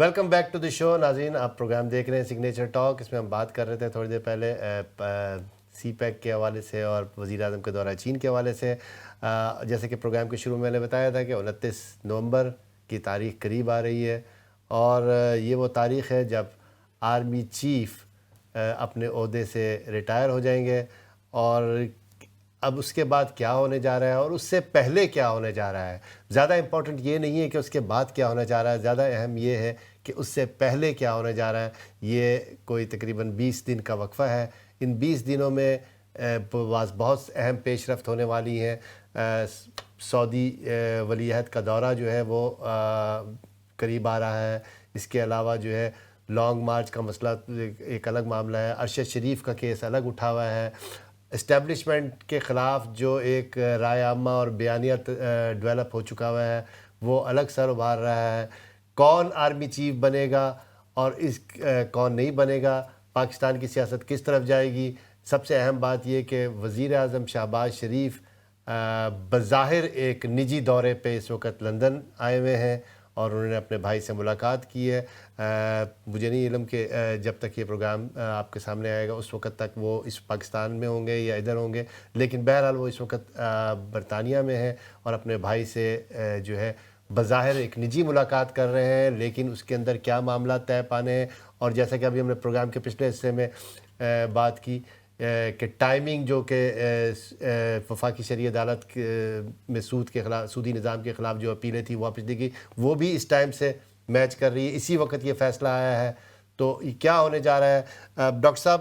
Welcome back to the شو. ناظرین آپ programme دیکھ رہے ہیں سگنیچر ٹاک. اس میں ہم بات کر رہے تھے تھوڑی دیر پہلے سی پیک کے حوالے سے اور وزیر اعظم کے دورہ چین کے حوالے سے. جیسے کہ پروگرام کے شروع میں نے بتایا تھا کہ 29 نومبر کی تاریخ قریب آ رہی ہے اور یہ وہ تاریخ ہے جب آرمی چیف اپنے عہدے سے ریٹائر ہو جائیں گے. اور اب اس کے بعد کیا ہونے جا رہا ہے اور اس سے پہلے کیا ہونے جا رہا ہے. زیادہ امپورٹنٹ یہ نہیں ہے کہ اس کے بعد کیا ہونے جا رہا ہے, زیادہ اہم یہ ہے کہ اس سے پہلے کیا ہونے جا رہا ہے. یہ کوئی تقریباً 20 دن کا وقفہ ہے. ان 20 دنوں میں بہت اہم پیش رفت ہونے والی ہیں. سعودی ولی عہد کا دورہ جو ہے وہ قریب آ رہا ہے. اس کے علاوہ جو ہے لانگ مارچ کا مسئلہ ایک الگ معاملہ ہے. ارشد شریف کا کیس الگ اٹھا ہوا ہے. اسٹیبلشمنٹ کے خلاف جو ایک رائے عامہ اور بیانیہ ڈیولپ ہو چکا ہوا ہے وہ الگ سر ابھار رہا ہے. کون آرمی چیف بنے گا اور کون نہیں بنے گا, پاکستان کی سیاست کس طرف جائے گی. سب سے اہم بات یہ کہ وزیر اعظم شہباز شریف بظاہر ایک نجی دورے پہ اس وقت لندن آئے ہوئے ہیں اور انہوں نے اپنے بھائی سے ملاقات کی ہے. مجھے نہیں علم کہ جب تک یہ پروگرام آپ کے سامنے آئے گا اس وقت تک وہ اس پاکستان میں ہوں گے یا ادھر ہوں گے, لیکن بہرحال وہ اس وقت برطانیہ میں ہیں اور اپنے بھائی سے جو ہے بظاہر ایک نجی ملاقات کر رہے ہیں. لیکن اس کے اندر کیا معاملات طے پانے ہیں, اور جیسا کہ ابھی ہم نے پروگرام کے پچھلے حصے میں بات کی کہ ٹائمنگ جو کہ وفاقی شرعی عدالت میں سودی نظام کے خلاف جو اپیلیں تھیں واپس لی گئی, وہ بھی اس ٹائم سے میچ کر رہی ہے. اسی وقت یہ فیصلہ آیا ہے. تو کیا ہونے جا رہا ہے. ڈاکٹر صاحب,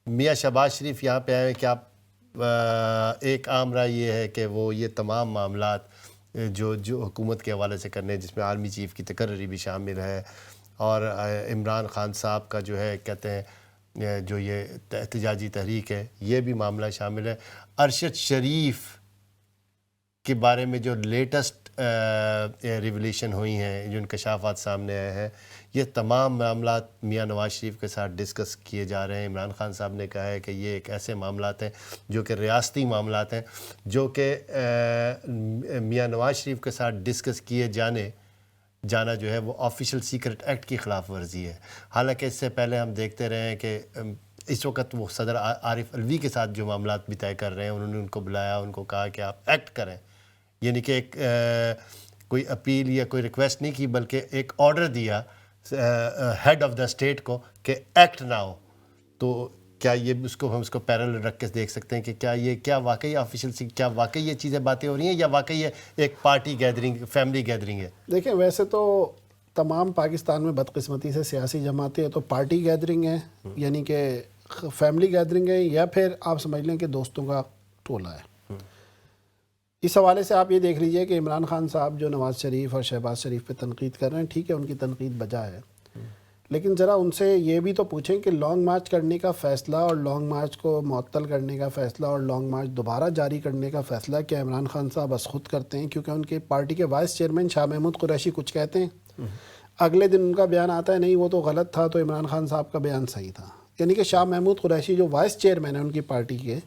میاں شہباز شریف یہاں پہ آئے ہیں, کیا ایک عام رائے یہ ہے کہ وہ یہ تمام معاملات جو حکومت کے حوالے سے کرنے, جس میں آرمی چیف کی تقرری بھی شامل ہے اور عمران خان صاحب کا جو ہے کہتے ہیں جو یہ احتجاجی تحریک ہے یہ بھی معاملہ شامل ہے, ارشد شریف کے بارے میں جو لیٹسٹ ریولیشن ہوئی ہیں, جو انکشافات سامنے آئے ہیں, یہ تمام معاملات میاں نواز شریف کے ساتھ ڈسکس کیے جا رہے ہیں. عمران خان صاحب نے کہا ہے کہ یہ ایک ایسے معاملات ہیں جو کہ ریاستی معاملات ہیں, جو کہ میاں نواز شریف کے ساتھ ڈسکس کیے جانا جو ہے وہ آفیشل سیکرٹ ایکٹ کی خلاف ورزی ہے. حالانکہ اس سے پہلے ہم دیکھتے رہے ہیں کہ اس وقت وہ صدر عارف الوی کے ساتھ جو معاملات بھی طے کر رہے ہیں, انہوں نے ان کو بلایا, ان کو کہا کہ آپ ایکٹ کریں, یعنی کہ ایک کوئی اپیل یا کوئی ریکویسٹ نہیں کی بلکہ ایک آرڈر دیا ہیڈ آف دا اسٹیٹ کو کہ ایکٹ نہ ہو. تو کیا یہ ہم اس کو پیرالل رکھ کے دیکھ سکتے ہیں کہ کیا واقعی آفیشیل کیا واقعی یہ چیزیں باتیں ہو رہی ہیں یا واقعی یہ ایک پارٹی گیدرنگ فیملی گیدرنگ ہے؟ دیکھیں, ویسے تو تمام پاکستان میں بدقسمتی سے سیاسی جماعتیں تو پارٹی گیدرنگ ہیں, یعنی کہ فیملی گیدرنگ ہے, یا پھر آپ سمجھ لیں کہ دوستوں کا ٹولہ ہے. اس حوالے سے آپ یہ دیکھ لیجئے کہ عمران خان صاحب جو نواز شریف اور شہباز شریف پہ تنقید کر رہے ہیں, ٹھیک ہے ان کی تنقید بجا ہے, لیکن ذرا ان سے یہ بھی تو پوچھیں کہ لانگ مارچ کرنے کا فیصلہ اور لانگ مارچ کو معطل کرنے کا فیصلہ اور لانگ مارچ دوبارہ جاری کرنے کا فیصلہ کیا عمران خان صاحب از خود کرتے ہیں؟ کیونکہ ان کے پارٹی کے وائس چیئرمین شاہ محمود قریشی کچھ کہتے ہیں, اگلے دن ان کا بیان آتا ہے نہیں وہ تو غلط تھا, تو عمران خان صاحب کا بیان صحیح تھا. یعنی کہ شاہ محمود قریشی جو وائس چیئرمین ہیں ان کی پارٹی کے,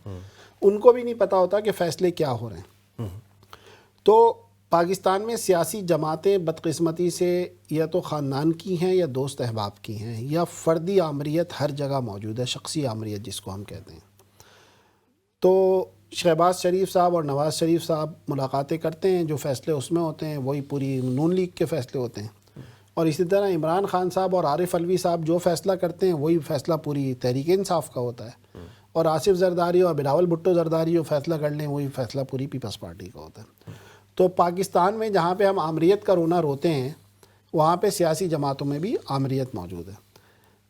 ان کو بھی نہیں پتہ ہوتا کہ فیصلے کیا ہو رہے ہیں. تو پاکستان میں سیاسی جماعتیں بدقسمتی سے یا تو خاندان کی ہیں یا دوست احباب کی ہیں, یا فردی آمریت ہر جگہ موجود ہے, شخصی آمریت جس کو ہم کہتے ہیں. تو شہباز شریف صاحب اور نواز شریف صاحب ملاقاتیں کرتے ہیں, جو فیصلے اس میں ہوتے ہیں وہی پوری نون لیگ کے فیصلے ہوتے ہیں, اور اسی طرح عمران خان صاحب اور عارف الوی صاحب جو فیصلہ کرتے ہیں وہی فیصلہ پوری تحریک انصاف کا ہوتا ہے, اور آصف زرداری اور بلاول بھٹو زرداری جو فیصلہ کر لیں وہی فیصلہ پوری پیپلز پارٹی کا ہوتا ہے. تو پاکستان میں جہاں پہ ہم آمریت کا رونا روتے ہیں وہاں پہ سیاسی جماعتوں میں بھی آمریت موجود ہے.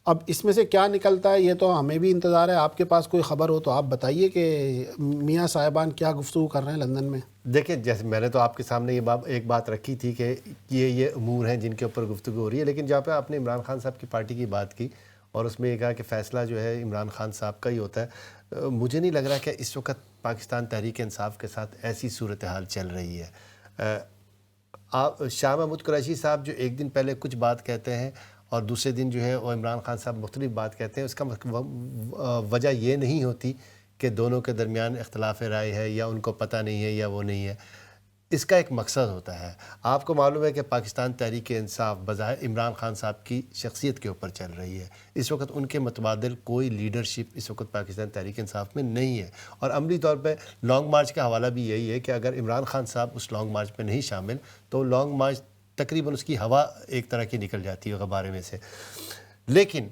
اب اس میں سے کیا نکلتا ہے یہ تو ہمیں بھی انتظار ہے. آپ کے پاس کوئی خبر ہو تو آپ بتائیے کہ میاں صاحبان کیا گفتگو کر رہے ہیں لندن میں. دیکھیں, جیسے میں نے تو آپ کے سامنے ایک بات رکھی تھی کہ یہ امور ہیں جن کے اوپر گفتگو ہو رہی ہے, لیکن جہاں پہ آپ نے عمران خان صاحب کی پارٹی کی بات کی اور اس میں یہ کہا کہ فیصلہ جو ہے عمران خان صاحب کا ہی ہوتا ہے, مجھے نہیں لگ رہا کہ اس وقت پاکستان تحریک انصاف کے ساتھ ایسی صورتحال چل رہی ہے. شاہ محمود قریشی صاحب جو ایک دن پہلے کچھ بات کہتے ہیں اور دوسرے دن جو ہے وہ عمران خان صاحب مختلف بات کہتے ہیں, اس کا وجہ یہ نہیں ہوتی کہ دونوں کے درمیان اختلاف رائے ہے یا ان کو پتہ نہیں ہے یا وہ نہیں ہے. اس کا ایک مقصد ہوتا ہے. آپ کو معلوم ہے کہ پاکستان تحریک انصاف بظاہر عمران خان صاحب کی شخصیت کے اوپر چل رہی ہے. اس وقت ان کے متبادل کوئی لیڈرشپ اس وقت پاکستان تحریک انصاف میں نہیں ہے, اور عملی طور پہ لانگ مارچ کا حوالہ بھی یہی ہے کہ اگر عمران خان صاحب اس لانگ مارچ میں نہیں شامل تو لانگ مارچ تقریباً اس کی ہوا ایک طرح کی نکل جاتی ہے غبارے میں سے. لیکن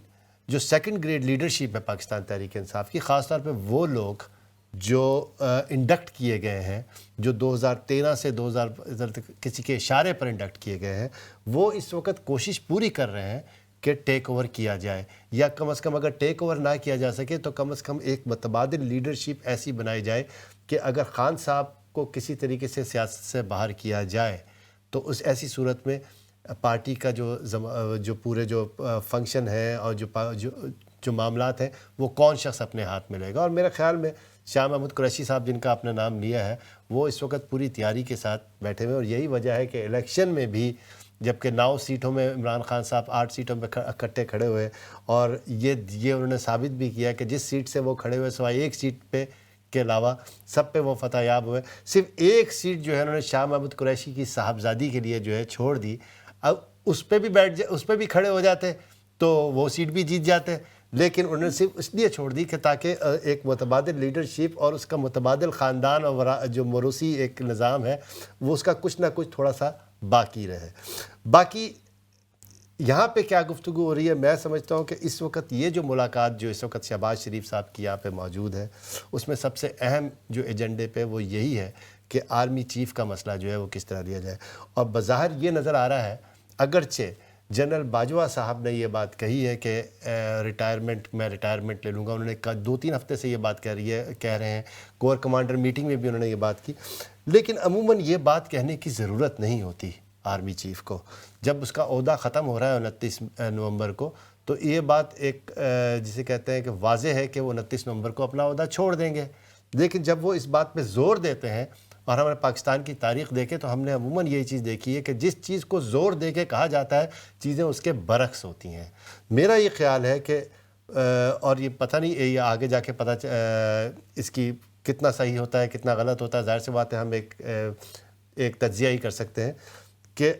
جو سیکنڈ گریڈ لیڈرشپ ہے پاکستان تحریک انصاف کی, خاص طور پہ وہ لوگ جو انڈکٹ کیے گئے ہیں, جو 2013 سے 2000 تک کسی کے اشارے پر انڈکٹ کیے گئے ہیں, وہ اس وقت کوشش پوری کر رہے ہیں کہ ٹیک اوور کیا جائے, یا کم از کم اگر ٹیک اوور نہ کیا جا سکے تو کم از کم ایک متبادل لیڈرشپ ایسی بنائی جائے کہ اگر خان صاحب کو کسی طریقے سے سیاست سے باہر کیا جائے تو اس ایسی صورت میں پارٹی کا جو پورے جو فنکشن ہے اور جو معاملات ہیں وہ کون شخص اپنے ہاتھ میں لے گا. اور میرے خیال میں شاہ محمود قریشی صاحب جن کا اپنا نام لیا ہے وہ اس وقت پوری تیاری کے ساتھ بیٹھے ہوئے, اور یہی وجہ ہے کہ الیکشن میں بھی جبکہ 9 سیٹوں میں عمران خان صاحب 8 سیٹوں پہ اکٹھے کھڑے ہوئے, اور یہ انہوں نے ثابت بھی کیا کہ جس سیٹ سے وہ کھڑے ہوئے سوائے ایک سیٹ پہ کے علاوہ سب پہ وہ فتح یاب ہوئے. صرف ایک سیٹ جو ہے انہوں نے شاہ محمود قریشی کی صاحبزادی کے لیے جو ہے چھوڑ دی. اب اس پہ بھی کھڑے ہو جاتے تو وہ سیٹ بھی جیت جاتے, لیکن انہوں نے صرف اس لیے چھوڑ دی کہ تاکہ ایک متبادل لیڈرشپ اور اس کا متبادل خاندان اور جو موروثی ایک نظام ہے وہ اس کا کچھ نہ کچھ تھوڑا سا باقی رہے. باقی یہاں پہ کیا گفتگو ہو رہی ہے, میں سمجھتا ہوں کہ اس وقت یہ جو ملاقات جو اس وقت شہباز شریف صاحب کی یہاں پہ موجود ہے, اس میں سب سے اہم جو ایجنڈے پہ وہ یہی ہے کہ آرمی چیف کا مسئلہ جو ہے وہ کس طرح لیا جائے. اور بظاہر یہ نظر آ رہا ہے, اگرچہ جنرل باجوہ صاحب نے یہ بات کہی ہے کہ میں ریٹائرمنٹ لے لوں گا, انہوں نے 2-3 ہفتے سے یہ بات کہہ رہے ہیں, کور کمانڈر میٹنگ میں بھی انہوں نے یہ بات کی, لیکن عموماً یہ بات کہنے کی ضرورت نہیں ہوتی آرمی چیف کو. جب اس کا عہدہ ختم ہو رہا ہے 29 نومبر کو, تو یہ بات ایک جسے کہتے ہیں کہ واضح ہے کہ وہ 29 نومبر کو اپنا عہدہ چھوڑ دیں گے. لیکن جب وہ اس بات پہ زور دیتے ہیں, اور ہمارے پاکستان کی تاریخ دیکھیں تو ہم نے عموماً یہی چیز دیکھی ہے کہ جس چیز کو زور دے کے کہا جاتا ہے چیزیں اس کے برعکس ہوتی ہیں. میرا یہ خیال ہے کہ اور یہ پتہ نہیں یہ آگے جا کے اس کی کتنا صحیح ہوتا ہے کتنا غلط ہوتا ہے, ظاہر سی بات ہے ہم ایک تجزیہ ہی کر سکتے ہیں کہ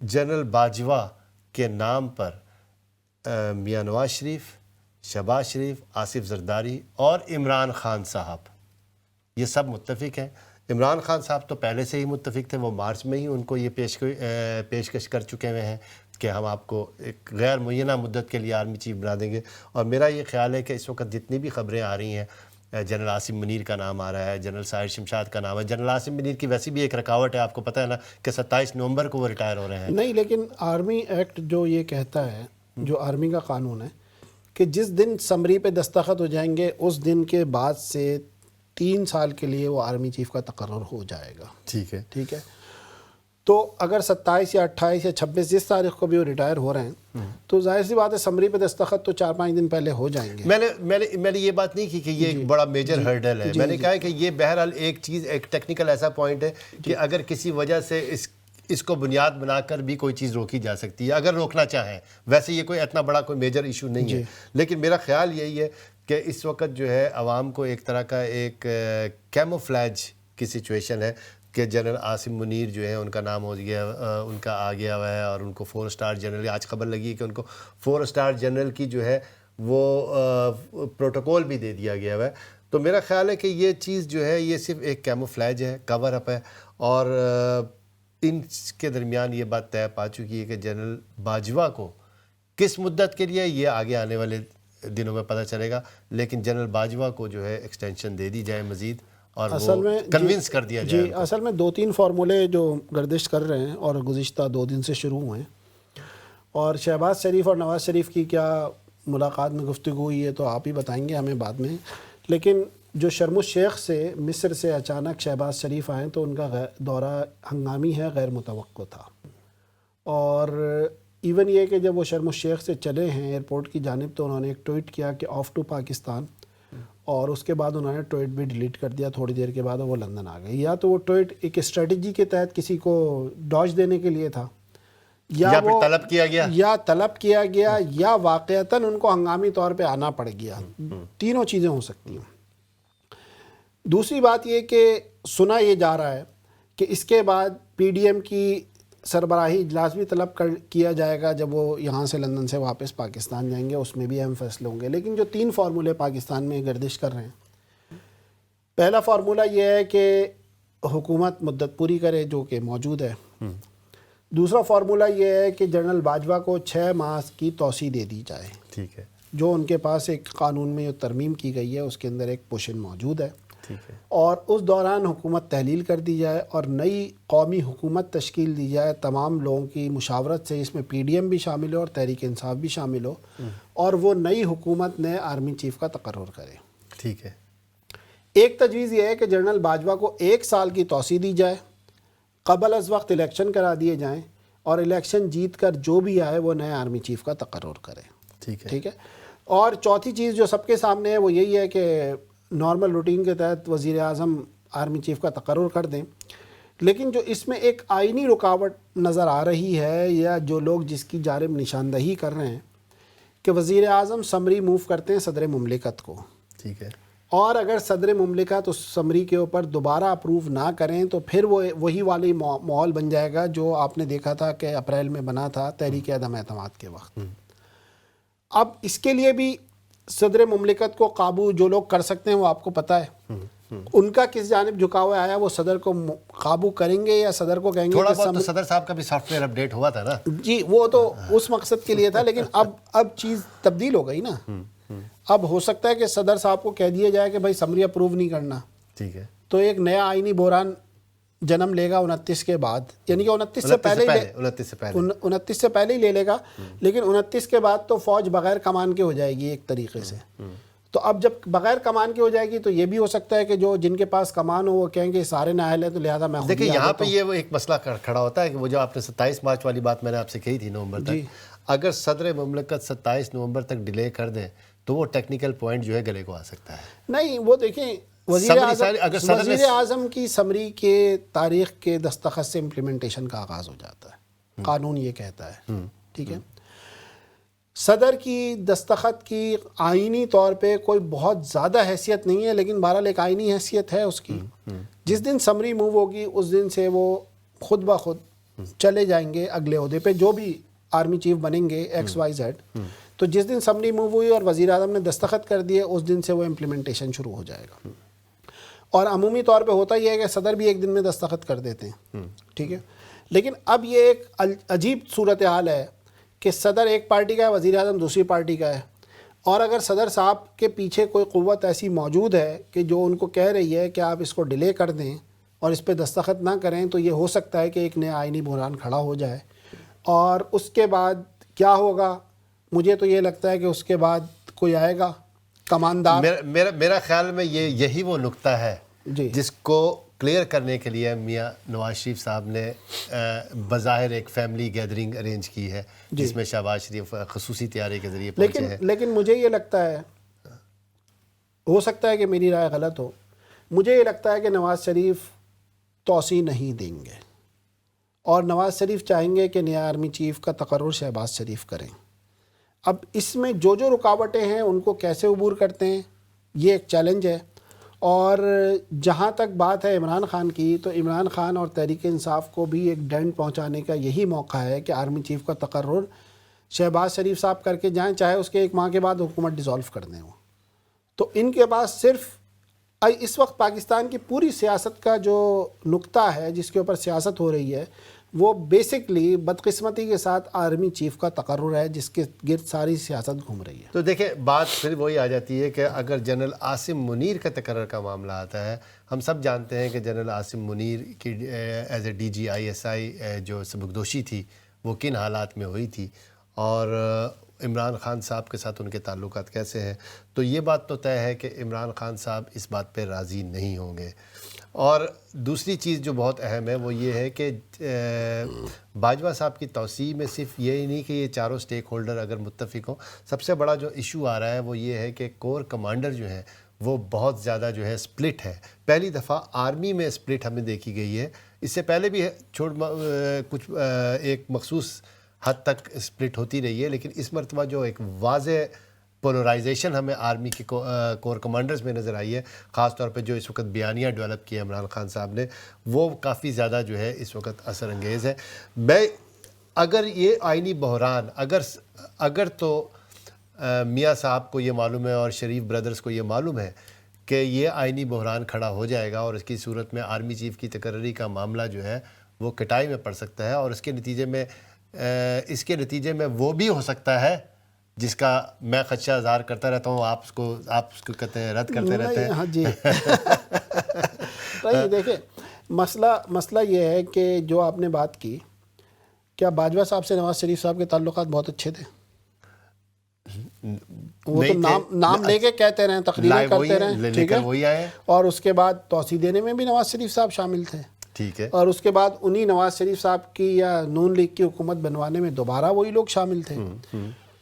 جنرل باجوہ کے نام پر میاں نواز شریف, شہباز شریف, آصف زرداری اور عمران خان صاحب یہ سب متفق ہیں. عمران خان صاحب تو پہلے سے ہی متفق تھے, وہ مارچ میں ہی ان کو یہ پیشکش کر چکے ہوئے ہیں کہ ہم آپ کو ایک غیر معینہ مدت کے لیے آرمی چیف بنا دیں گے. اور میرا یہ خیال ہے کہ اس وقت جتنی بھی خبریں آ رہی ہیں, جنرل عاصم منیر کا نام آ رہا ہے, جنرل ساحر شمشاد کا نام ہے, جنرل عاصم منیر کی ویسی بھی ایک رکاوٹ ہے, آپ کو پتہ ہے نا کہ 27 نومبر کو وہ ریٹائر ہو رہے ہیں. نہیں, لیکن آرمی ایکٹ جو یہ کہتا ہے, جو آرمی کا قانون ہے کہ جس دن سمری پہ دستخط ہو جائیں گے اس دن کے بعد سے 3 سال کے لیے وہ آرمی چیف کا تقرر ہو جائے گا. ٹھیک ہے. تو اگر 27 یا 28 یا 26 جس تاریخ کو بھی وہ ریٹائر ہو رہے ہیں تو ظاہر سی بات ہے سمری پہ دستخط تو 4-5 دن پہلے ہو جائیں گے. میں نے یہ بات نہیں کی کہ یہ ایک بڑا میجر ہرڈل ہے. میں نے کہا ہے کہ یہ بہرحال ایک چیز, ایک ٹیکنیکل ایسا پوائنٹ ہے کہ اگر کسی وجہ سے اس کو بنیاد بنا کر بھی کوئی چیز روکی جا سکتی ہے اگر روکنا چاہیں. ویسے یہ کوئی اتنا بڑا کوئی میجر ایشو نہیں ہے, لیکن میرا خیال یہی ہے کہ اس وقت جو ہے عوام کو ایک طرح کا ایک کیموفلیج کی سچویشن ہے کہ جنرل عاصم منیر جو ہے ان کا نام ہو گیا, ان کا آ گیا ہوا ہے, اور ان کو 4 اسٹار جنرل, آج خبر لگی ہے کہ ان کو 4 اسٹار جنرل کی جو ہے وہ پروٹوکول بھی دے دیا گیا ہوا ہے. تو میرا خیال ہے کہ یہ چیز جو ہے یہ صرف ایک کیموفلیج ہے, کور اپ ہے, اور ان کے درمیان یہ بات طے پا چکی ہے کہ جنرل باجوہ کو کس مدت کے لیے یہ آگے آنے والے دنوں میں پتہ چلے گا, لیکن جنرل باجوہ کو جو ہے ایکسٹینشن دے دی جائے مزید, اور اصل میں کنونس کر دیا جائے. اصل میں 2-3 فارمولے جو گردش کر رہے ہیں اور گزشتہ 2 دن سے شروع ہوئے ہیں, اور شہباز شریف اور نواز شریف کی کیا ملاقات میں گفتگو ہوئی ہے تو آپ ہی بتائیں گے ہمیں بعد میں. لیکن جو شرم الشیخ سے مصر سے اچانک شہباز شریف آئیں تو ان کا دورہ ہنگامی ہے, غیر متوقع تھا. اور ایون یہ کہ جب وہ شرم الشیخ سے چلے ہیں ایئرپورٹ کی جانب تو انہوں نے ایک ٹویٹ کیا کہ آف ٹو پاکستان, اور اس کے بعد انہوں نے ٹویٹ بھی ڈیلیٹ کر دیا تھوڑی دیر کے بعد, وہ لندن آ گئے. یا تو وہ ٹویٹ ایک اسٹریٹجی کے تحت کسی کو ڈاج دینے کے لیے تھا, یا وہ طلب کیا گیا, یا واقعتاً ان کو ہنگامی طور پہ آنا پڑ گیا. تینوں چیزیں ہو سکتی ہیں. دوسری بات یہ کہ سنا یہ جا رہا ہے کہ اس کے بعد پی ڈی ایم کی سربراہی اجلاس بھی طلب کیا جائے گا جب وہ یہاں سے لندن سے واپس پاکستان جائیں گے، اس میں بھی اہم فیصلے ہوں گے. لیکن جو 3 فارمولے پاکستان میں گردش کر رہے ہیں، پہلا فارمولہ یہ ہے کہ حکومت مدت پوری کرے جو کہ موجود ہے. دوسرا فارمولہ یہ ہے کہ جنرل باجوہ کو 6 ماہ کی توسیع دے دی جائے. ٹھیک ہے. جو ان کے پاس ایک قانون میں جو ترمیم کی گئی ہے اس کے اندر ایک پوشن موجود ہے. ٹھیک ہے. اور اس دوران حکومت تحلیل کر دی جائے اور نئی قومی حکومت تشکیل دی جائے تمام لوگوں کی مشاورت سے، اس میں پی ڈی ایم بھی شامل ہو اور تحریک انصاف بھی شامل ہو، اور وہ نئی حکومت نئے آرمی چیف کا تقرر کرے. ٹھیک ہے. ایک تجویز یہ ہے کہ جنرل باجوہ کو 1 سال کی توسیع دی جائے، قبل از وقت الیکشن کرا دیے جائیں اور الیکشن جیت کر جو بھی آئے وہ نئے آرمی چیف کا تقرر کرے. ٹھیک ہے. اور چوتھی چیز جو سب کے سامنے ہے وہ یہی ہے کہ نارمل روٹین کے تحت وزیر اعظم آرمی چیف کا تقرر کر دیں. لیکن جو اس میں ایک آئینی رکاوٹ نظر آ رہی ہے یا جو لوگ جس کی جانب نشاندہی کر رہے ہیں کہ وزیر اعظم سمری موو کرتے ہیں صدر مملکت کو. ٹھیک ہے. اور اگر صدر مملکت اس سمری کے اوپر دوبارہ اپروو نہ کریں تو پھر وہ وہی والی ماحول بن جائے گا جو آپ نے دیکھا تھا کہ اپریل میں بنا تھا تحریک عدم اعتماد کے وقت. اب اس کے لیے بھی صدر مملکت کو قابو جو لوگ کر سکتے ہیں وہ آپ کو پتہ ہے ان کا کس جانب جھکاؤ آیا. وہ صدر کو قابو کریں گے یا صدر کو کہیں گے تھوڑا بہت تو صدر صاحب کا بھی سافٹ ویئر اپڈیٹ ہوا تھا نا جی، وہ تو اس مقصد کے لیے تھا. لیکن اب چیز تبدیل ہو گئی نا. اب ہو سکتا ہے کہ صدر صاحب کو کہہ دیا جائے کہ بھائی سمری اپروو نہیں کرنا. ٹھیک ہے. تو ایک نیا آئینی بحران جنم لے گا 29 کے بعد، یعنی کہ 29 سے پہلے ہی لے لے گا. لیکن 29 کے بعد تو فوج بغیر کمان کے ہو جائے گی ایک طریقے سے. تو اب جب بغیر کمان کے ہو جائے گی تو یہ بھی ہو سکتا ہے کہ جو جن کے پاس کمان ہو وہ کہیں گے سارے نااہل ہیں تو لہٰذا میں دیکھیں یہاں پہ یہ ایک مسئلہ کھڑا ہوتا ہے کہ وہ جو آپ نے 27 مارچ والی بات میں نے آپ سے کہی تھی نومبر تک، اگر صدر مملکت 27 نومبر تک ڈیلے کر دیں تو وہ ٹیکنیکل پوائنٹ جو ہے گلے کو آ سکتا ہے. نہیں وہ دیکھیں وزیر اعظم کی سمری کے تاریخ کے دستخط سے امپلیمنٹیشن کا آغاز ہو جاتا ہے، قانون یہ کہتا ہے. ٹھیک ہے. صدر کی دستخط کی آئینی طور پہ کوئی بہت زیادہ حیثیت نہیں ہے، لیکن بہرحال ایک آئینی حیثیت ہے اس کی. جس دن سمری موو ہوگی اس دن سے وہ خود بخود چلے جائیں گے اگلے عہدے پہ، جو بھی آرمی چیف بنیں گے XYZ. تو جس دن سمری موو ہوئی اور وزیر اعظم نے دستخط کر دیے اس دن سے وہ امپلیمنٹیشن شروع ہو جائے گا. اور عمومی طور پہ ہوتا یہ ہے کہ صدر بھی ایک دن میں دستخط کر دیتے ہیں. ٹھیک ہے. لیکن اب یہ ایک عجیب صورتحال ہے کہ صدر ایک پارٹی کا ہے، وزیر اعظم دوسری پارٹی کا ہے. اور اگر صدر صاحب کے پیچھے کوئی قوت ایسی موجود ہے کہ جو ان کو کہہ رہی ہے کہ آپ اس کو ڈیلے کر دیں اور اس پہ دستخط نہ کریں تو یہ ہو سکتا ہے کہ ایک نیا آئینی بحران کھڑا ہو جائے. اور اس کے بعد کیا ہوگا؟ مجھے تو یہ لگتا ہے کہ اس کے بعد کوئی آئے گا کماندار. میرا خیال میں یہی وہ نقطہ ہے جس کو کلیئر کرنے کے لیے میاں نواز شریف صاحب نے بظاہر ایک فیملی گیدرنگ ارینج کی ہے جس میں شہباز شریف خصوصی تیاری کے ذریعے پہنچے ہیں. لیکن مجھے یہ لگتا ہے، ہو سکتا ہے کہ میری رائے غلط ہو، مجھے یہ لگتا ہے کہ نواز شریف توسیع نہیں دیں گے اور نواز شریف چاہیں گے کہ نیا آرمی چیف کا تقرر شہباز شریف کریں. اب اس میں جو رکاوٹیں ہیں ان کو کیسے عبور کرتے ہیں یہ ایک چیلنج ہے. اور جہاں تک بات ہے عمران خان کی، تو عمران خان اور تحریک انصاف کو بھی ایک ڈنڈ پہنچانے کا یہی موقع ہے کہ آرمی چیف کا تقرر شہباز شریف صاحب کر کے جائیں، چاہے اس کے 1 ماہ کے بعد حکومت ڈیزالو کر دیں. تو ان کے پاس صرف اس وقت پاکستان کی پوری سیاست کا جو نقطہ ہے جس کے اوپر سیاست ہو رہی ہے وہ بیسکلی بدقسمتی کے ساتھ آرمی چیف کا تقرر ہے جس کے گرد ساری سیاست گھوم رہی ہے. تو دیکھیں بات پھر وہی آ جاتی ہے کہ اگر جنرل عاصم منیر کا تقرر کا معاملہ آتا ہے، ہم سب جانتے ہیں کہ جنرل عاصم منیر کی ایز اے DG ISI جو سبکدوشی تھی وہ کن حالات میں ہوئی تھی اور عمران خان صاحب کے ساتھ ان کے تعلقات کیسے ہیں. تو یہ بات تو طے ہے کہ عمران خان صاحب اس بات پہ راضی نہیں ہوں گے. اور دوسری چیز جو بہت اہم ہے وہ یہ ہے کہ باجوہ صاحب کی توسیع میں صرف یہی نہیں کہ یہ چاروں سٹیک ہولڈر اگر متفق ہوں، سب سے بڑا جو ایشو آ رہا ہے وہ یہ ہے کہ کور کمانڈر جو ہیں وہ بہت زیادہ جو ہے سپلٹ ہے. پہلی دفعہ آرمی میں سپلٹ ہمیں دیکھی گئی ہے، اس سے پہلے بھی کچھ ایک مخصوص حد تک سپلٹ ہوتی رہی ہے، لیکن اس مرتبہ جو ایک واضح پولرائزیشن ہمیں آرمی کے کور کمانڈرز میں نظر آئی ہے، خاص طور پہ جو اس وقت بیانیہ ڈیولپ کیا عمران خان صاحب نے، وہ کافی زیادہ جو ہے اس وقت اثر انگیز ہے۔ میں اگر یہ آئینی بحران اگر تو میاں صاحب کو یہ معلوم ہے اور شریف بردرز کو یہ معلوم ہے کہ یہ آئینی بحران کھڑا ہو جائے گا اور اس کی صورت میں آرمی چیف کی تقرری کا معاملہ جو ہے وہ کٹائی میں پڑ سکتا ہے، اور اس کے نتیجے میں وہ بھی ہو سکتا ہے جس کا میں خدشہ اظہار کرتا رہتا ہوں، آپ اس کو کہتے ہیں رد کرتے رہتے ہیں۔ ہاں جی دیکھیں مسئلہ یہ ہے کہ جو آپ نے بات کی، کیا باجوہ صاحب سے نواز شریف صاحب کے تعلقات بہت اچھے تھے؟ وہ تو نام لے کے کہتے رہے، تقریریں کرتے رہے، ٹھیک ہے، اور اس کے بعد توسیع دینے میں بھی نواز شریف صاحب شامل تھے، ٹھیک ہے، اور اس کے بعد انہی نواز شریف صاحب کی یا نون لیگ کی حکومت بنوانے میں دوبارہ وہی لوگ شامل تھے۔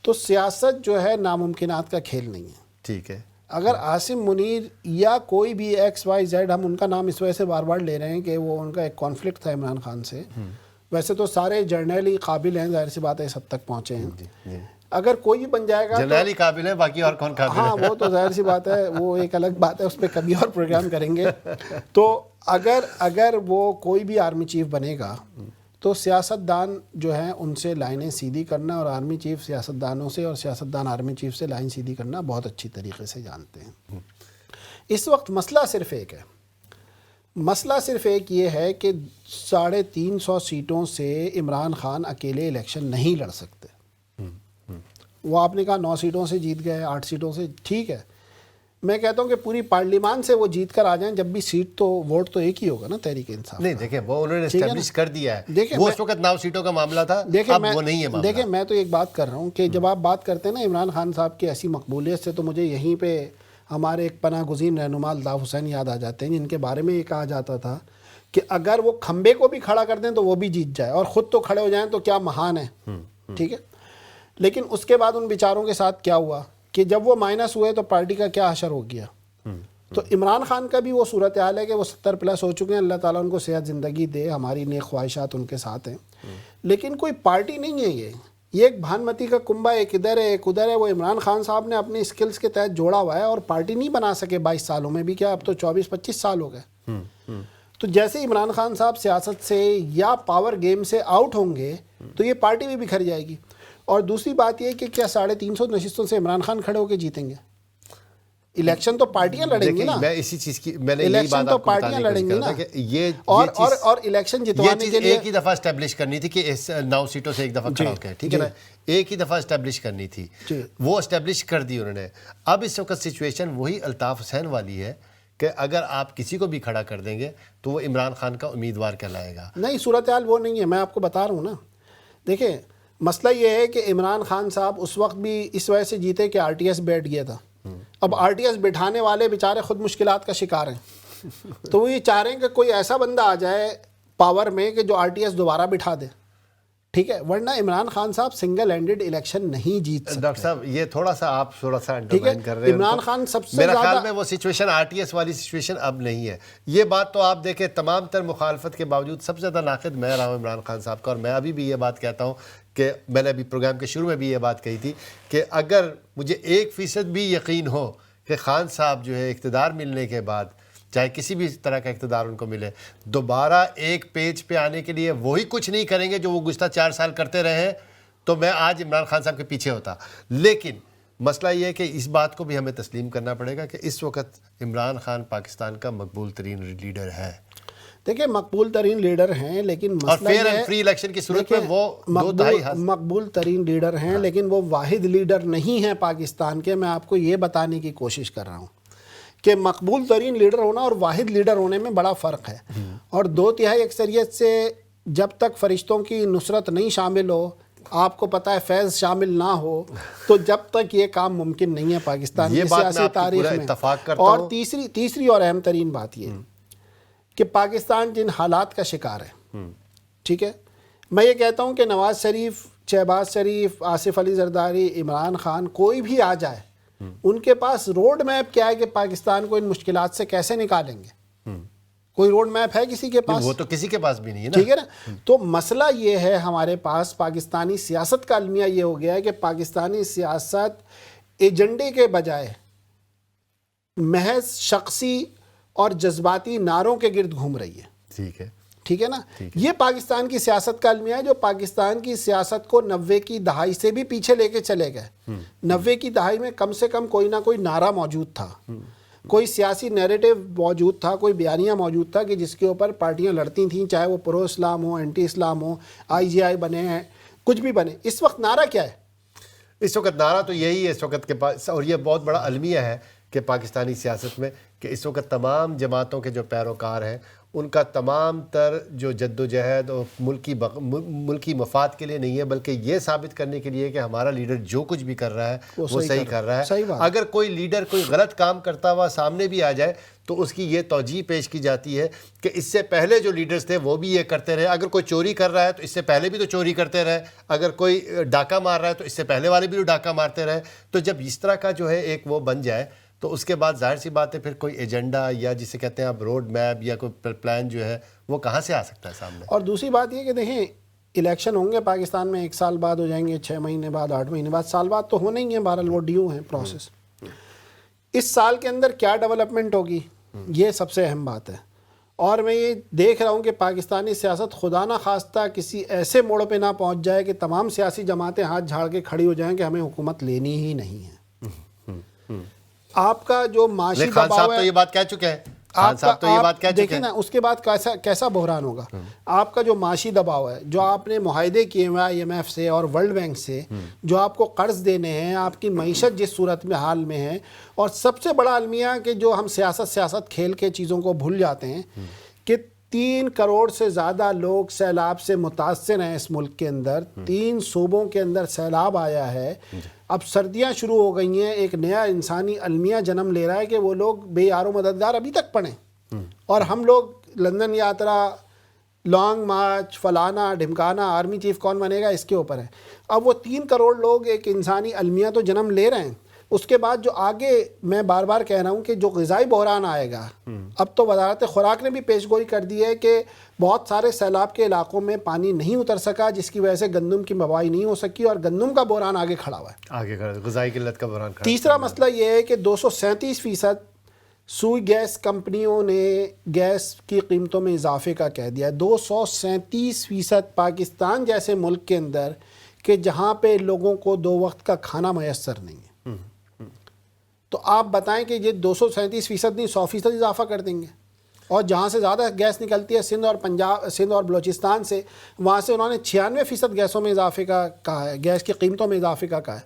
تو سیاست جو ہے ناممکنات کا کھیل نہیں ہے، ٹھیک ہے۔ اگر عاصم منیر یا کوئی بھی ایکس وائی زیڈ، ہم ان کا نام اس وجہ سے بار بار لے رہے ہیں کہ وہ ان کا ایک کانفلکٹ تھا عمران خان سے، ویسے تو سارے جرنیلی قابل ہیں، ظاہر سی بات ہے اس حد تک پہنچے ہیں، اگر کوئی بھی بن جائے گا جرنیلی قابل ہے، باقی اور کون قابل ہے؟ ہاں وہ تو ظاہر سی بات ہے، وہ ایک الگ بات ہے، اس پہ کبھی اور پروگرام کریں گے۔ تو اگر وہ کوئی بھی آرمی چیف بنے گا تو سیاستدان جو ہیں ان سے لائنیں سیدھی کرنا، اور آرمی چیف سیاستدانوں سے اور سیاستدان آرمی چیف سے لائن سیدھی کرنا بہت اچھی طریقے سے جانتے ہیں۔ اس وقت مسئلہ صرف ایک یہ ہے کہ 350 سیٹوں سے عمران خان اکیلے الیکشن نہیں لڑ سکتے۔ وہ آپ نے کہا 9 سیٹوں سے جیت گئے، 8 سیٹوں سے، ٹھیک ہے، میں کہتا ہوں کہ پوری پارلیمان سے وہ جیت کر آ جائیں، جب بھی سیٹ تو ووٹ تو ایک ہی ہوگا نا تحریک انصاف۔ نہیں دیکھیں، وہ انہوں نے اسٹیبلش کر دیا ہے، وہ اس وقت 9 سیٹوں کا معاملہ تھا، اب وہ نہیں ہے معاملہ۔ دیکھیں میں تو ایک بات کر رہا ہوں کہ جب آپ بات کرتے ہیں نا عمران خان صاحب کی ایسی مقبولیت سے، تو مجھے یہیں پہ ہمارے ایک پناہ گزین رہنما الطاف حسین یاد آ جاتے ہیں، جن کے بارے میں یہ کہا جاتا تھا کہ اگر وہ کھمبے کو بھی کھڑا کر دیں تو وہ بھی جیت جائے، اور خود تو کھڑے ہو جائیں تو کیا مہان ہے، ٹھیک ہے۔ لیکن اس کے بعد ان بیچاروں کے ساتھ کیا ہوا کہ جب وہ مائنس ہوئے تو پارٹی کا کیا حشر ہو گیا۔ تو عمران خان کا بھی وہ صورتحال ہے کہ وہ 70 پلس ہو چکے ہیں، اللہ تعالیٰ ان کو صحت زندگی دے، ہماری نیک خواہشات ان کے ساتھ ہیں، لیکن کوئی پارٹی نہیں ہے یہ ایک بھانمتی کا کنبہ، ایک ادھر ہے ایک ادھر ہے۔ وہ عمران خان صاحب نے اپنی اسکلز کے تحت جوڑا ہوا ہے، اور پارٹی نہیں بنا سکے 22 سالوں میں بھی، کیا اب تو 24-25 سال ہو گئے۔ تو جیسے عمران خان صاحب سیاست سے یا پاور گیم سے آؤٹ ہوں گے تو یہ پارٹی بھی بکھر جائے گی۔ اور دوسری بات یہ کہ کیا 350 نشستوں سے عمران خان کھڑے ہو کے جیتیں گے؟ الیکشن تو پارٹیاں لڑیں گی نا، میں اسی چیز کی میں نے یہی بات آپ کو بتانے کی کوشش کر رہا تھا کہ یہ اور الیکشن جتوانے کے لیے ایک ہی دفعہ اسٹیبلش کرنی تھی کہ 9 سیٹوں سے ایک دفعہ کھڑا ہو کے، ٹھیک ہے نا، ایک ہی دفعہ اسٹیبلش کرنی تھی، وہ اسٹیبلش کر دی انہوں نے۔ اب اس وقت سچویشن وہی الطاف حسین والی ہے کہ اگر آپ کسی کو بھی کھڑا کر دیں گے تو وہ عمران خان کا امیدوار کہلائے گا۔ نہیں، صورتحال وہ نہیں ہے، میں آپ کو بتا رہا ہوں نا۔ دیکھیں مسئلہ یہ ہے کہ عمران خان صاحب اس وقت بھی اس وجہ سے جیتے کہ RTS بیٹھ گیا تھا۔ اب RTS بٹھانے والے بیچارے خود مشکلات کا شکار ہیں، تو وہ یہ چاہ رہے ہیں کہ کوئی ایسا بندہ آ جائے پاور میں کہ جو RTS دوبارہ بٹھا دے، ٹھیک ہے، ورنہ عمران خان صاحب سنگل ہینڈڈ الیکشن نہیں جیت سکتے۔ ڈاکٹر صاحب یہ تھوڑا سا انڈرمائن کر رہے ہیں عمران خان سب سے میرا زیادہ، خیال میں وہ سچویشن RTS والی سچویشن اب نہیں ہے۔ یہ بات تو آپ دیکھیں تمام تر مخالفت کے باوجود سب سے زیادہ ناقد میں رہا ہوں عمران خان صاحب کا، اور میں ابھی بھی یہ بات کہتا ہوں کہ میں نے ابھی پروگرام کے شروع میں بھی یہ بات کہی تھی کہ اگر مجھے 1% بھی یقین ہو کہ خان صاحب جو ہے اقتدار ملنے کے بعد، چاہے کسی بھی طرح کا اقتدار ان کو ملے، دوبارہ ایک پیج پہ آنے کے لیے وہی کچھ نہیں کریں گے جو وہ گزشتہ 4 سال کرتے رہے ہیں، تو میں آج عمران خان صاحب کے پیچھے ہوتا۔ لیکن مسئلہ یہ ہے کہ اس بات کو بھی ہمیں تسلیم کرنا پڑے گا کہ اس وقت عمران خان پاکستان کا مقبول ترین لیڈر ہے۔ دیکھیں مقبول ترین لیڈر ہیں، لیکن اور مسئلہ فیئر یہ اینڈ ہے فری الیکشن کی صورت میں وہ 2.5 مقبول ترین لیڈر ہیں، لیکن وہ واحد لیڈر نہیں ہیں پاکستان کے۔ میں آپ کو یہ بتانے کی کوشش کر رہا ہوں کہ مقبول ترین لیڈر ہونا اور واحد لیڈر ہونے میں بڑا فرق ہے، اور 2/3 اکثریت سے جب تک فرشتوں کی نصرت نہیں شامل ہو، آپ کو پتہ ہے فیض شامل نہ ہو، تو جب تک یہ کام ممکن نہیں ہے پاکستان کی سیاسی تاریخ میں۔ اور تیسری اور اہم ترین بات یہ کہ پاکستان جن حالات کا شکار ہے، ٹھیک ہے، میں یہ کہتا ہوں کہ نواز شریف، شہباز شریف، آصف علی زرداری، عمران خان، کوئی بھی آ جائے، ان کے پاس روڈ میپ کیا ہے کہ پاکستان کو ان مشکلات سے کیسے نکالیں گے؟ کوئی روڈ میپ ہے کسی کے پاس؟ وہ تو کسی کے پاس بھی نہیں ہے نا، ٹھیک ہے نا۔ تو مسئلہ یہ ہے ہمارے پاس پاکستانی سیاست کا المیہ یہ ہو گیا ہے کہ پاکستانی سیاست ایجنڈے کے بجائے محض شخصی اور جذباتی نعروں کے گرد گھوم رہی ہے. ٹھیک ہے نا. یہ پاکستان کی سیاست کا المیہ ہے جو پاکستان کی سیاست کو 90 کی دہائی سے بھی پیچھے لے کے چلے گئے. 90 کی دہائی میں کم سے کم کوئی نہ کوئی نعرہ موجود تھا, کوئی سیاسی نیریٹو موجود تھا, کوئی بیانیہ موجود تھا کہ جس کے اوپر پارٹیاں لڑتی تھیں, چاہے وہ پرو اسلام ہو, اینٹی اسلام ہو, IGI بنے ہیں, کچھ بھی بنے. اس وقت نعرہ کیا ہے؟ اس وقت نعرہ تو یہی ہے اس وقت کے پاس, اور یہ بہت بڑا المیہ ہے کہ پاکستانی سیاست میں کہ اس وقت تمام جماعتوں کے جو پیروکار ہیں ان کا تمام تر جو جد و جہد اور ملکی مفاد کے لیے نہیں ہے, بلکہ یہ ثابت کرنے کے لیے کہ ہمارا لیڈر جو کچھ بھی کر رہا ہے وہ صحیح کر رہا ہے. اگر کوئی لیڈر کوئی غلط کام کرتا ہوا سامنے بھی آ جائے تو اس کی یہ توجیہ پیش کی جاتی ہے کہ اس سے پہلے جو لیڈرز تھے وہ بھی یہ کرتے رہے. اگر کوئی چوری کر رہا ہے تو اس سے پہلے بھی تو چوری کرتے رہے, اگر کوئی ڈاکہ مار رہا ہے تو اس سے پہلے والے بھی تو ڈاکہ مارتے رہے. تو جب اس طرح کا جو ہے ایک وہ بن جائے تو اس کے بعد ظاہر سی بات ہے پھر کوئی ایجنڈا یا جسے کہتے ہیں آپ روڈ میپ یا کوئی پلان جو ہے وہ کہاں سے آ سکتا ہے سامنے. اور دوسری بات یہ کہ دیکھیں الیکشن ہوں گے پاکستان میں, 1 سال بعد ہو جائیں گے, 6 مہینے بعد, 8 مہینے بعد, سال بعد تو ہونے ہی ہیں, بہرحال وہ ڈیو ہیں پروسیس. اس سال کے اندر کیا ڈیولپمنٹ ہوگی یہ سب سے اہم بات ہے. اور میں یہ دیکھ رہا ہوں کہ پاکستانی سیاست خدا نہ خواستہ کسی ایسے موڑ پہ نہ پہنچ جائے کہ تمام سیاسی جماعتیں ہاتھ جھاڑ کے کھڑی ہو جائیں کہ ہمیں حکومت لینی ہی نہیں ہے. آپ کا جو معاشی خان دباؤ صاحب ہے, تو یہ بات کہہ چکے ہیں, خان صاحب تو یہ بات کہہ چکے دیکھیں نا اس کے بعد کیسا بحران ہوگا. آپ کا جو معاشی دباؤ ہے, جو آپ نے معاہدے کیے ہوئے IMF سے اور ورلڈ بینک سے, جو آپ کو قرض دینے ہیں, آپ کی معیشت جس صورت میں حال میں ہے, اور سب سے بڑا المیہ کہ جو ہم سیاست کھیل کے چیزوں کو بھول جاتے ہیں کہ 3 کروڑ سے زیادہ لوگ سیلاب سے متاثر ہیں اس ملک کے اندر. 3 صوبوں کے اندر سیلاب آیا ہے. اب سردیاں شروع ہو گئی ہیں, ایک نیا انسانی المیہ جنم لے رہا ہے کہ وہ لوگ بے یار و مددگار ابھی تک پڑیں, اور ہم لوگ لندن یاترا, لانگ مارچ, فلانا ڈھمکانا, آرمی چیف کون بنے گا, اس کے اوپر ہے. اب وہ 3 کروڑ لوگ ایک انسانی المیہ تو جنم لے رہے ہیں. اس کے بعد جو آگے میں بار بار کہہ رہا ہوں کہ جو غذائی بحران آئے گا, اب تو وزارت خوراک نے بھی پیش گوئی کر دی ہے کہ بہت سارے سیلاب کے علاقوں میں پانی نہیں اتر سکا جس کی وجہ سے گندم کی موائی نہیں ہو سکی, اور گندم کا بحران آگے کھڑا ہوا ہے, آگے غذائی قلت کا بحران کھڑا. تیسرا مسئلہ یہ ہے کہ 237% سوئی گیس کمپنیوں نے گیس کی قیمتوں میں اضافے کا کہہ دیا ہے. 237% پاکستان جیسے ملک کے اندر کہ جہاں پہ لوگوں کو 2 وقت کا کھانا میسر نہیں ہے. تو آپ بتائیں کہ یہ 237% نہیں 100% اضافہ کر دیں گے. اور جہاں سے زیادہ گیس نکلتی ہے سندھ اور بلوچستان سے, وہاں سے انہوں نے 96% گیسوں میں اضافے کا کہا ہے, گیس کی قیمتوں میں اضافے کا کہا ہے.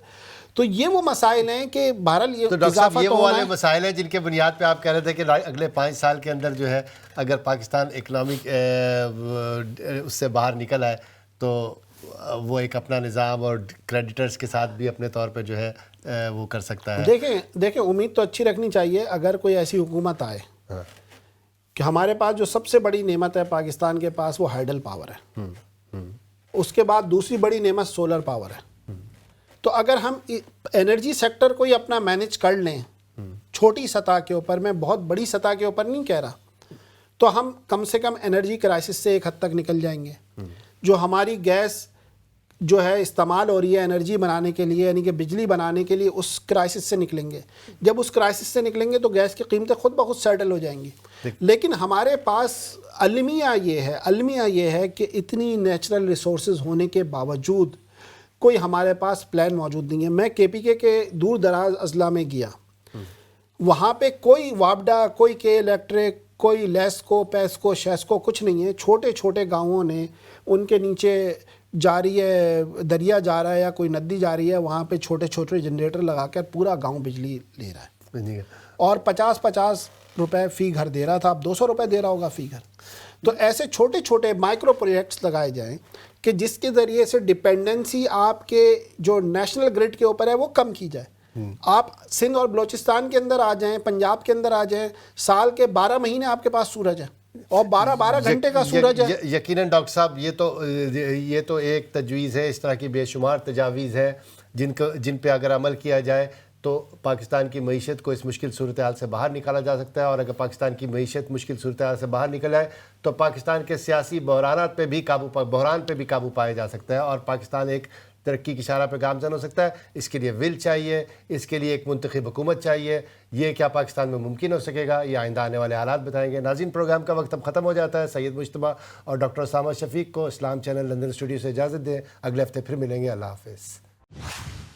تو یہ وہ مسائل ہیں کہ بہرحال یہ اضافہ یہ وہ والے مسائل ہیں جن کے بنیاد پہ آپ کہہ رہے تھے کہ اگلے 5 سال کے اندر جو ہے اگر پاکستان اکنامک اس سے باہر نکل آئے تو وہ ایک اپنا نظام اور کریڈیٹرز کے ساتھ بھی اپنے طور پہ جو ہے وہ کر سکتا ہے. دیکھیں امید تو اچھی رکھنی چاہیے اگر کوئی ایسی حکومت آئے کہ ہمارے پاس جو سب سے بڑی نعمت ہے پاکستان کے پاس وہ ہائیڈل پاور ہے, اس کے بعد دوسری بڑی نعمت سولر پاور ہے. تو اگر ہم انرجی سیکٹر کو ہی اپنا مینج کر لیں چھوٹی سطح کے اوپر, میں بہت بڑی سطح کے اوپر نہیں کہہ رہا, تو ہم کم سے کم انرجی کرائسس سے ایک حد تک نکل جائیں گے. جو ہماری گیس جو ہے استعمال ہو رہی ہے انرجی بنانے کے لیے, یعنی کہ بجلی بنانے کے لیے, اس کرائسس سے نکلیں گے. جب اس کرائسس سے نکلیں گے تو گیس کی قیمتیں خود بخود سیٹل ہو جائیں گی. لیکن ہمارے پاس المیہ یہ ہے کہ اتنی نیچرل ریسورسز ہونے کے باوجود کوئی ہمارے پاس پلان موجود نہیں ہے. میں KPK کے دور دراز اضلاع میں گیا, وہاں پہ کوئی وابڈا, کوئی کے الیکٹرک, کوئی لیسکو, پیسکو, شیسکو کچھ نہیں ہے. چھوٹے چھوٹے گاؤں نے, ان کے نیچے جاری ہے, دریا جا رہا ہے یا کوئی ندی جا رہی ہے, وہاں پہ چھوٹے چھوٹے جنریٹر لگا کر پورا گاؤں بجلی لے رہا ہے, اور 50 روپے فی گھر دے رہا تھا, اب 200 روپے دے رہا ہوگا فی گھر. تو ایسے چھوٹے چھوٹے مائکرو پروجیکٹس لگائے جائیں کہ جس کے ذریعے سے ڈپینڈنسی آپ کے جو نیشنل گرڈ کے اوپر ہے وہ کم کی جائے. آپ سندھ اور بلوچستان کے اندر آ جائیں, پنجاب کے اندر آ جائیں, سال کے 12 مہینے آپ کے پاس سورج ہے, اور 12 گھنٹے کا سورج ہے. یقیناً ڈاکٹر صاحب یہ تو ایک تجویز ہے, اس طرح کی بے شمار تجاویز ہے جن پہ اگر عمل کیا جائے تو پاکستان کی معیشت کو اس مشکل صورتحال سے باہر نکالا جا سکتا ہے. اور اگر پاکستان کی معیشت مشکل صورتحال سے باہر نکل آئے تو پاکستان کے سیاسی بحران پہ بھی قابو پایا جا سکتا ہے, اور پاکستان ایک ترقی کی شارہ پہ گامزن ہو سکتا ہے. اس کے لیے ول چاہیے, اس کے لیے ایک منتخب حکومت چاہیے. یہ کیا پاکستان میں ممکن ہو سکے گا, یہ آئندہ آنے والے حالات بتائیں گے. ناظرین, پروگرام کا وقت اب ختم ہو جاتا ہے. سید مجتبیٰ اور ڈاکٹر اسامہ شفیق کو اسلام چینل لندن اسٹوڈیو سے اجازت دیں. اگلے ہفتے پھر ملیں گے. اللہ حافظ.